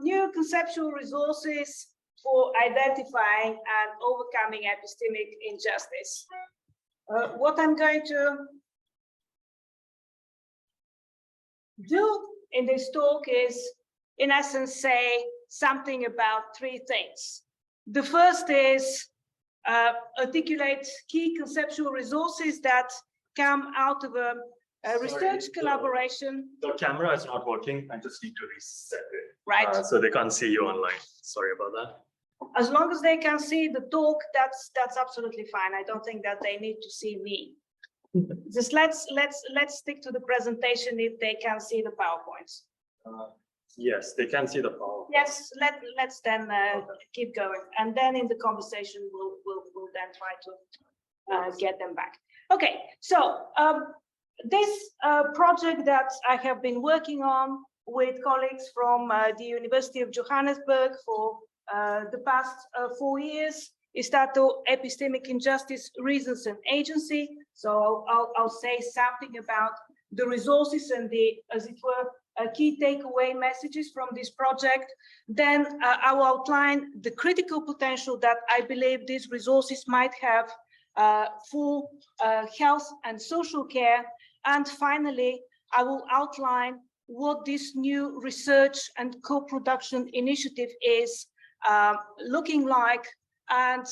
new conceptual resources for identifying and overcoming epistemic injustice. What I'm going to do in this talk is, in essence, say something about three things. The first is articulate key conceptual resources that come out of a research collaboration. The camera is not working. I just need to reset it. Right. So they can't see you online. Sorry about that. As long as they can see the talk, that's absolutely fine. I don't think that they need to see me. Just let's stick to the presentation if they can see the PowerPoints. Yes, they can see the PowerPoint. Yes, let's then keep going, and then in the conversation we'll then try to get them back. Okay, so this project that I have been working on with colleagues from the University of Johannesburg for the past 4 years is titled Epistemic Injustice, Reasons and Agency. So I'll say something about the resources and the, as it were, key takeaway messages from this project. Then I will outline the critical potential that I believe these resources might have for health and social care. And finally, I will outline what this new research and co-production initiative is looking like, and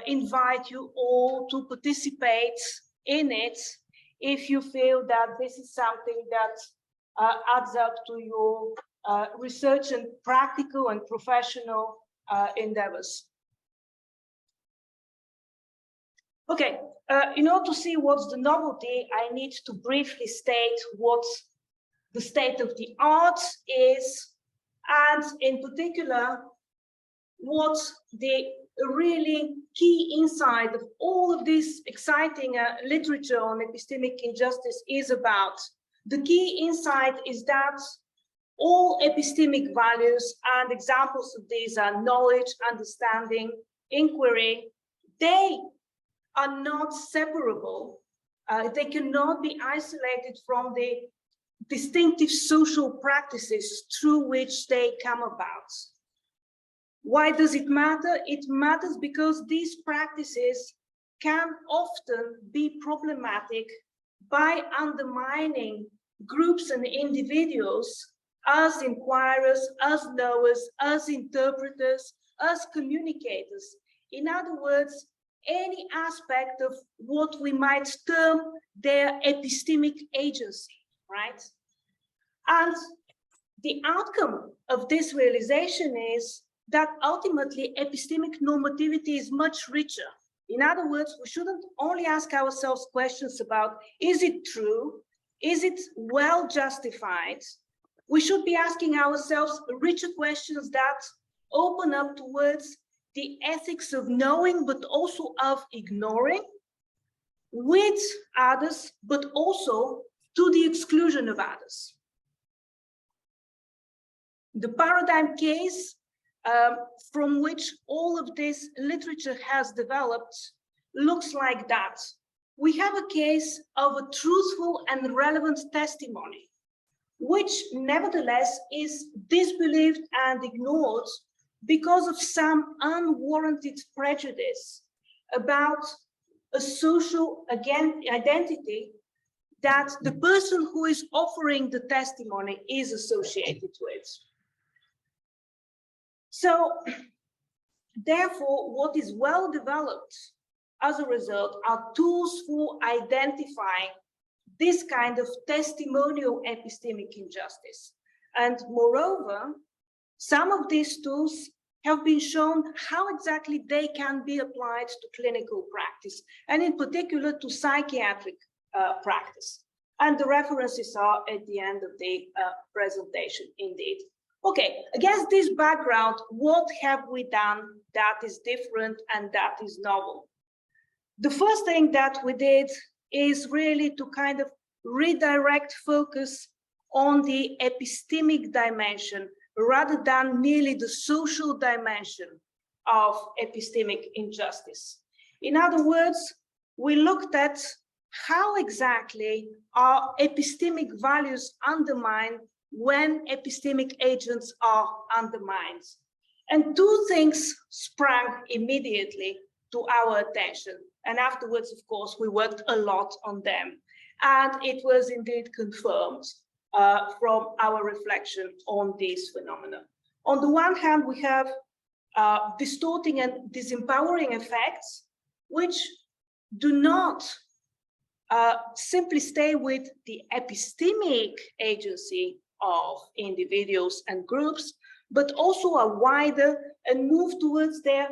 invite you all to participate in it if you feel that this is something that adds up to your research and practical and professional endeavors. Okay, in order to see what's the novelty, I need to briefly state what the state of the art is, and in particular, what the really key insight of all of this exciting literature on epistemic injustice is about. The key insight is that all epistemic values, and examples of these are knowledge, understanding, inquiry, they are not separable. They cannot be isolated from the distinctive social practices through which they come about. Why does it matter? It matters because these practices can often be problematic by undermining groups and individuals as inquirers, as knowers, as interpreters, as communicators. In other words, any aspect of what we might term their epistemic agency, right? And the outcome of this realization is that ultimately epistemic normativity is much richer. In other words, we shouldn't only ask ourselves questions about, is it true? Is it well justified? We should be asking ourselves richer questions that open up towards the ethics of knowing, but also of ignoring with others, but also to the exclusion of others. The paradigm case from which all of this literature has developed looks like that. We have a case of a truthful and relevant testimony, which nevertheless is disbelieved and ignored because of some unwarranted prejudice about a social identity that the person who is offering the testimony is associated with. So, therefore, what is well developed as a result are tools for identifying this kind of testimonial epistemic injustice. And moreover, some of these tools have been shown how exactly they can be applied to clinical practice, and in particular to psychiatric practice. And the references are at the end of the presentation indeed. Okay, against this background, what have we done that is different and that is novel? The first thing that we did is really to kind of redirect focus on the epistemic dimension rather than merely the social dimension of epistemic injustice. In other words, we looked at how exactly our epistemic values undermine when epistemic agents are undermined. And two things sprang immediately to our attention. And afterwards, of course, we worked a lot on them. And it was indeed confirmed from our reflection on these phenomena. On the one hand, we have distorting and disempowering effects, which do not simply stay with the epistemic agency of individuals and groups, but also are wider and move towards their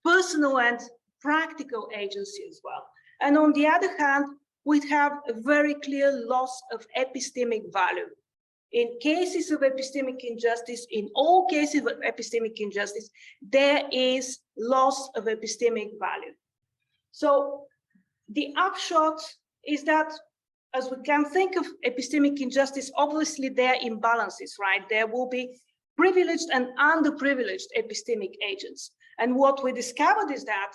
personal and practical agency as well. And on the other hand, we have a very clear loss of epistemic value. In cases of epistemic injustice, in all cases of epistemic injustice, there is loss of epistemic value. So the upshot is that, as we can think of epistemic injustice, obviously there are imbalances, right? There will be privileged and underprivileged epistemic agents. And what we discovered is that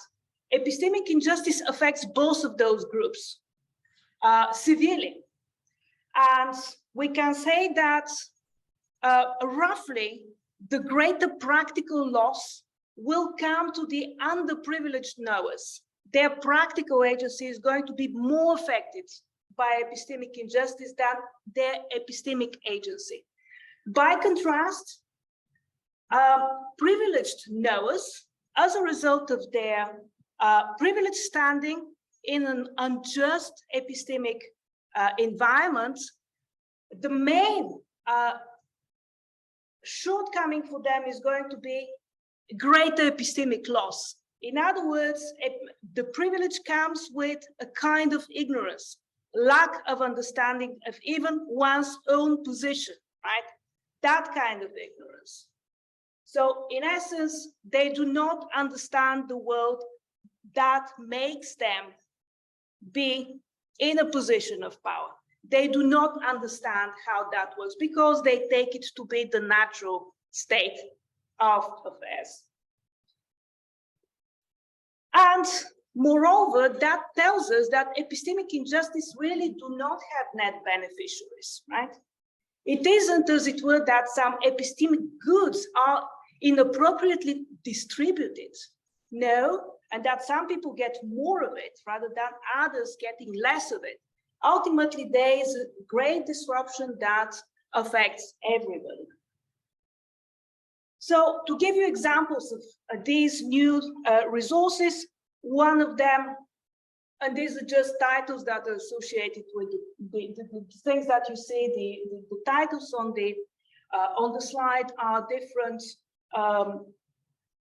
epistemic injustice affects both of those groups severely. And we can say that roughly the greater practical loss will come to the underprivileged knowers. Their practical agency is going to be more affected by epistemic injustice than their epistemic agency. By contrast, privileged knowers, as a result of their privileged standing in an unjust epistemic environment, the main shortcoming for them is going to be greater epistemic loss. In other words, the privilege comes with a kind of ignorance, lack of understanding of even one's own position, right? That kind of ignorance. So in essence, they do not understand the world that makes them be in a position of power. They do not understand how that works because they take it to be the natural state of affairs. And moreover, that tells us that epistemic injustice really do not have net beneficiaries, right? It isn't, as it were, that some epistemic goods are inappropriately distributed. No, and that some people get more of it rather than others getting less of it. Ultimately, there is a great disruption that affects everybody. So to give you examples of these new resources, one of them, and these are just titles that are associated with the things that you see, the titles on the slide are different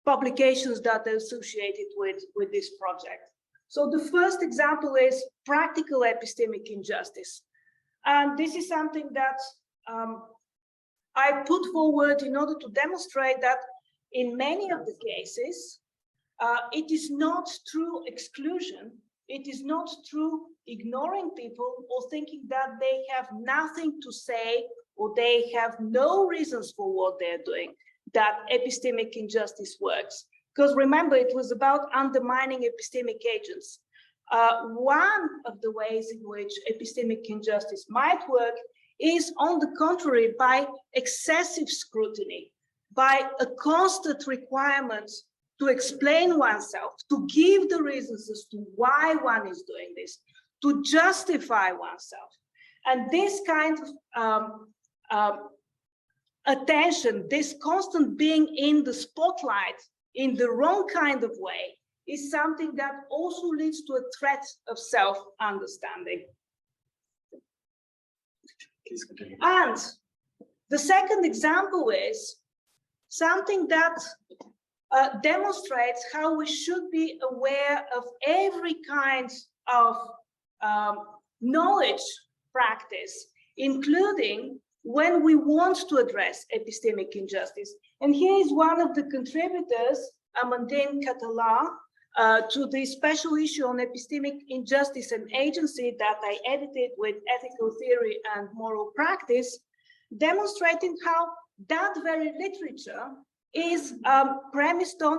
publications that are associated with this project. So the first example is practical epistemic injustice. And this is something that I put forward in order to demonstrate that in many of the cases, it is not through exclusion, it is not through ignoring people or thinking that they have nothing to say or they have no reasons for what they're doing that epistemic injustice works. Because remember, it was about undermining epistemic agents. One of the ways in which epistemic injustice might work is, on the contrary, by excessive scrutiny, by a constant requirement to explain oneself, to give the reasons as to why one is doing this, to justify oneself. And this kind of attention, this constant being in the spotlight in the wrong kind of way, is something that also leads to a threat of self-understanding. Please continue. And the second example is something that demonstrates how we should be aware of every kind of knowledge practice, including when we want to address epistemic injustice. And here is one of the contributors, Amandine Catala, to the special issue on epistemic injustice and agency that I edited with Ethical Theory and Moral Practice, demonstrating how that very literature is premised on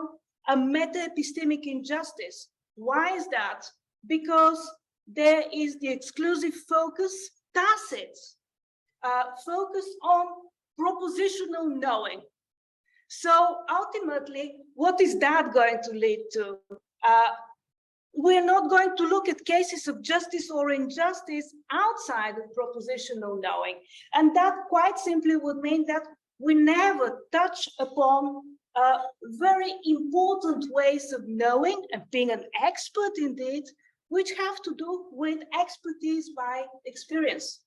a meta-epistemic injustice. Why is that? Because there is the exclusive focus, tacit, focus on propositional knowing. So ultimately, what is that going to lead to? We're not going to look at cases of justice or injustice outside of propositional knowing. And that quite simply would mean that we never touch upon very important ways of knowing and being an expert indeed, which have to do with expertise by experience.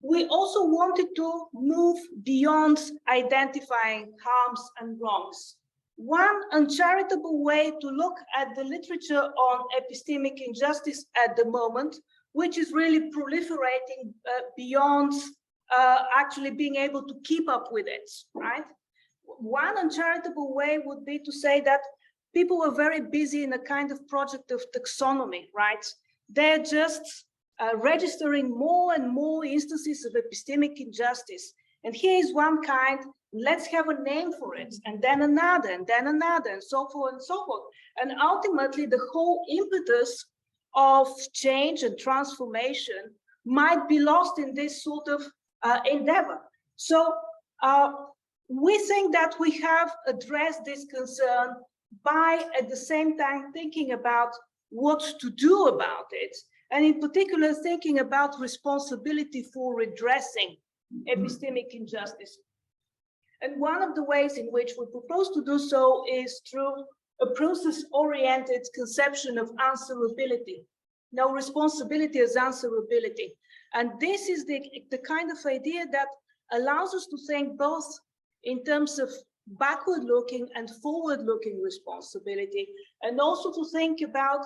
We also wanted to move beyond identifying harms and wrongs. One uncharitable way to look at the literature on epistemic injustice at the moment, which is really proliferating beyond actually being able to keep up with it, right? One uncharitable way would be to say that people are very busy in a kind of project of taxonomy, right? They're just registering more and more instances of epistemic injustice. And here is one kind, let's have a name for it, and then another, and then another, and so forth and so forth. And ultimately, the whole impetus of change and transformation might be lost in this sort of endeavor. So we think that we have addressed this concern by, at the same time, thinking about what to do about it, and in particular, thinking about responsibility for redressing epistemic injustice. And one of the ways in which we propose to do so is through a process-oriented conception of answerability. Now, responsibility as answerability. And this is the kind of idea that allows us to think both in terms of backward-looking and forward-looking responsibility, and also to think about,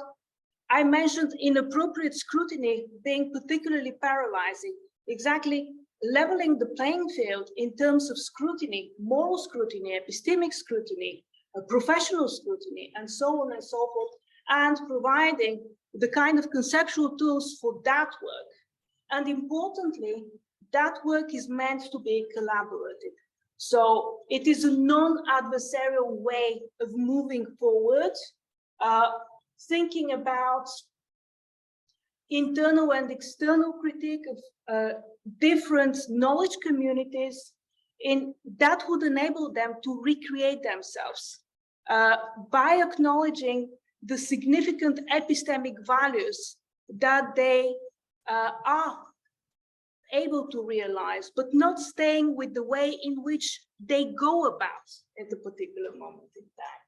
I mentioned inappropriate scrutiny being particularly paralyzing, exactly leveling the playing field in terms of scrutiny, moral scrutiny, epistemic scrutiny, professional scrutiny, and so on and so forth, and providing the kind of conceptual tools for that work. And importantly, that work is meant to be collaborative. So it is a non-adversarial way of moving forward, thinking about internal and external critique of different knowledge communities that would enable them to recreate themselves by acknowledging the significant epistemic values that they are able to realize, but not staying with the way in which they go about at a particular moment in time.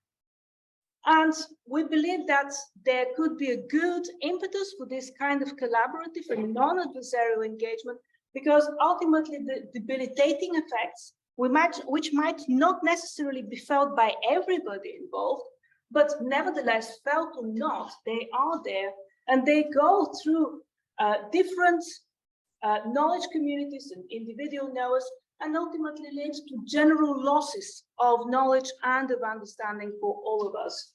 And we believe that there could be a good impetus for this kind of collaborative and non-adversarial engagement, because ultimately the debilitating effects, which might not necessarily be felt by everybody involved, but nevertheless, felt or not, they are there, and they go through different knowledge communities and individual knowers, and ultimately leads to general losses of knowledge and of understanding for all of us.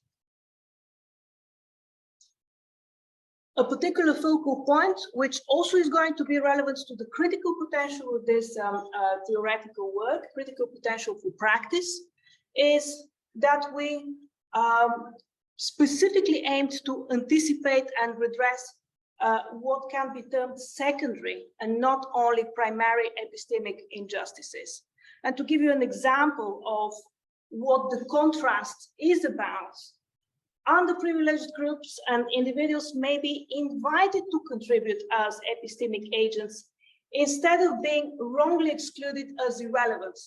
A particular focal point, which also is going to be relevant to the critical potential of this theoretical work, critical potential for practice, is that we specifically aimed to anticipate and redress what can be termed secondary and not only primary epistemic injustices. And to give you an example of what the contrast is about, underprivileged groups and individuals may be invited to contribute as epistemic agents instead of being wrongly excluded as irrelevant.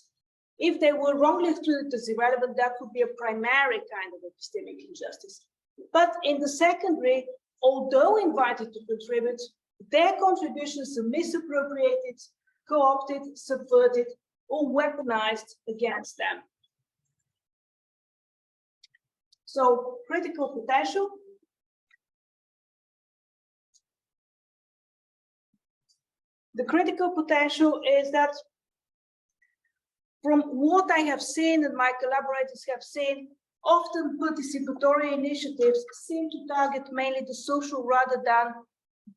If they were wrongly excluded as irrelevant, that would be a primary kind of epistemic injustice. But in the secondary, although invited to contribute, their contributions are misappropriated, co-opted, subverted, or weaponized against them. So, critical potential. The critical potential is that from what I have seen and my collaborators have seen, often participatory initiatives seem to target mainly the social rather than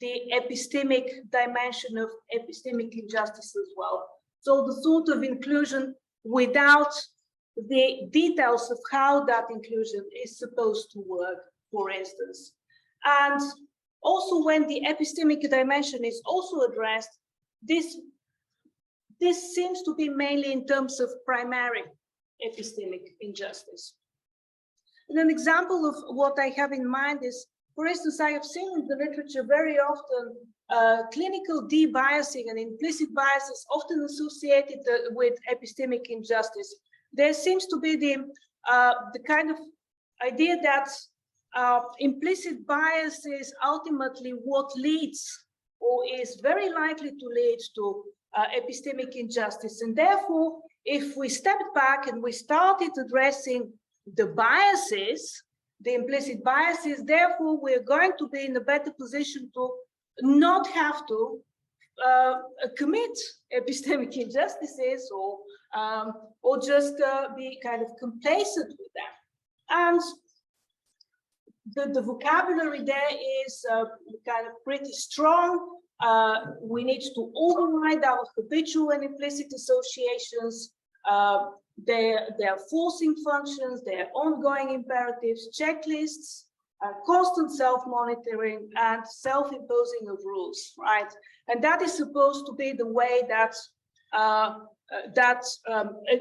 the epistemic dimension of epistemic injustice as well. So the sort of inclusion without the details of how that inclusion is supposed to work, for instance. And Also, when the epistemic dimension is also addressed, this seems to be mainly in terms of primary epistemic injustice. And an example of what I have in mind is, for instance, I have seen in the literature very often clinical de-biasing and implicit biases often associated with epistemic injustice. There seems to be the kind of idea that implicit bias is ultimately what leads or is very likely to lead to epistemic injustice. And therefore, if we stepped back and we started addressing the biases, the implicit biases, therefore we're going to be in a better position to not have to commit epistemic injustices or just be kind of complacent with them. And the vocabulary there is kind of pretty strong. We need to override our habitual and implicit associations, their forcing functions, their ongoing imperatives, checklists, constant self-monitoring, and self-imposing of rules, right? And that is supposed to be the way that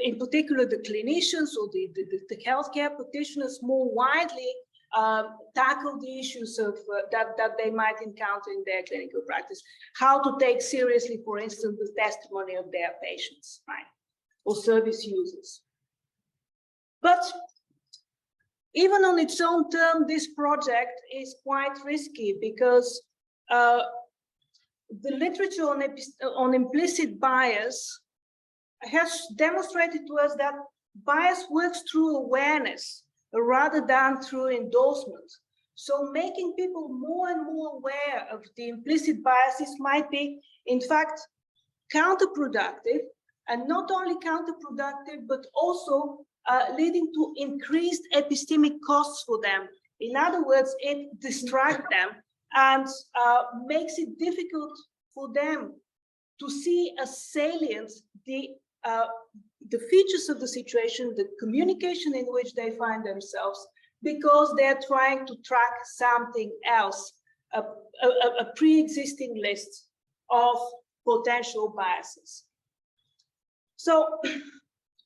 in particular the clinicians or the healthcare practitioners more widely tackle the issues of that they might encounter in their clinical practice. How to take seriously, for instance, the testimony of their patients, right, or service users. But even on its own term, this project is quite risky because the literature on implicit bias has demonstrated to us that bias works through awareness rather than through endorsement. So making people more and more aware of the implicit biases might be, in fact, counterproductive, and not only counterproductive, but also leading to increased epistemic costs for them. In other words, it distracts them and makes it difficult for them to see as salient the features of the situation, the communication in which they find themselves, because they're trying to track something else, a pre-existing list of potential biases. So,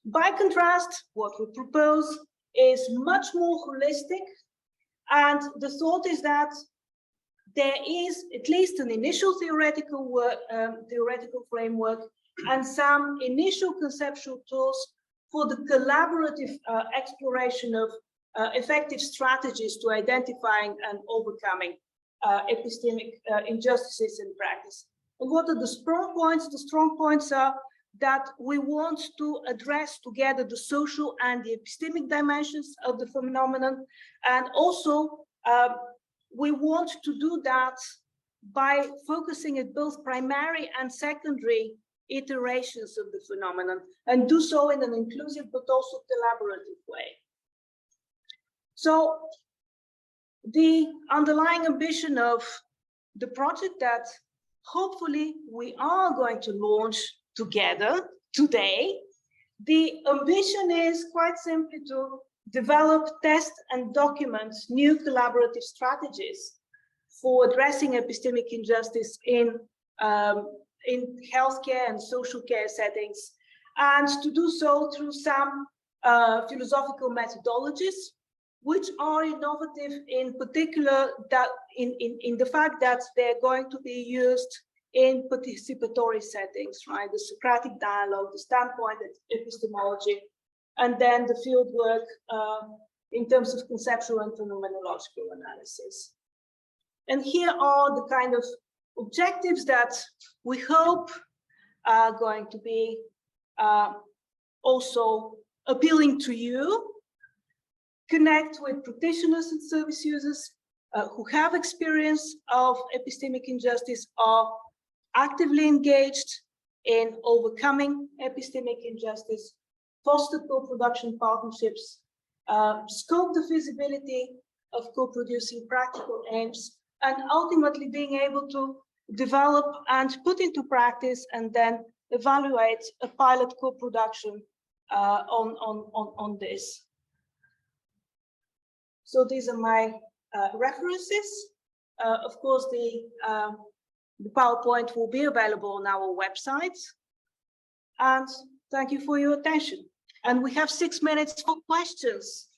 by contrast, what we propose is much more holistic, and the thought is that there is at least an initial theoretical framework and some initial conceptual tools for the collaborative exploration of effective strategies to identifying and overcoming epistemic injustices in practice. And what are the strong points? The strong points are that we want to address together the social and the epistemic dimensions of the phenomenon, and also we want to do that by focusing at both primary and secondary iterations of the phenomenon, and do so in an inclusive but also collaborative way. So the underlying ambition of the project that hopefully we are going to launch together today, the ambition is quite simply to develop, test, and document new collaborative strategies for addressing epistemic injustice in healthcare and social care settings, and to do so through some philosophical methodologies, which are innovative in particular that in the fact that they're going to be used in participatory settings, right? The Socratic dialogue, the standpoint epistemology, and then the field work in terms of conceptual and phenomenological analysis. And here are the kind of objectives that we hope are going to be also appealing to you. Connect with practitioners and service users who have experience of epistemic injustice, are actively engaged in overcoming epistemic injustice, foster co-production partnerships, scope the feasibility of co-producing practical aims, and ultimately being able to develop and put into practice and then evaluate a pilot co-production on this. So these are my references. Of course, the PowerPoint will be available on our website. And thank you for your attention. And we have 6 minutes for questions.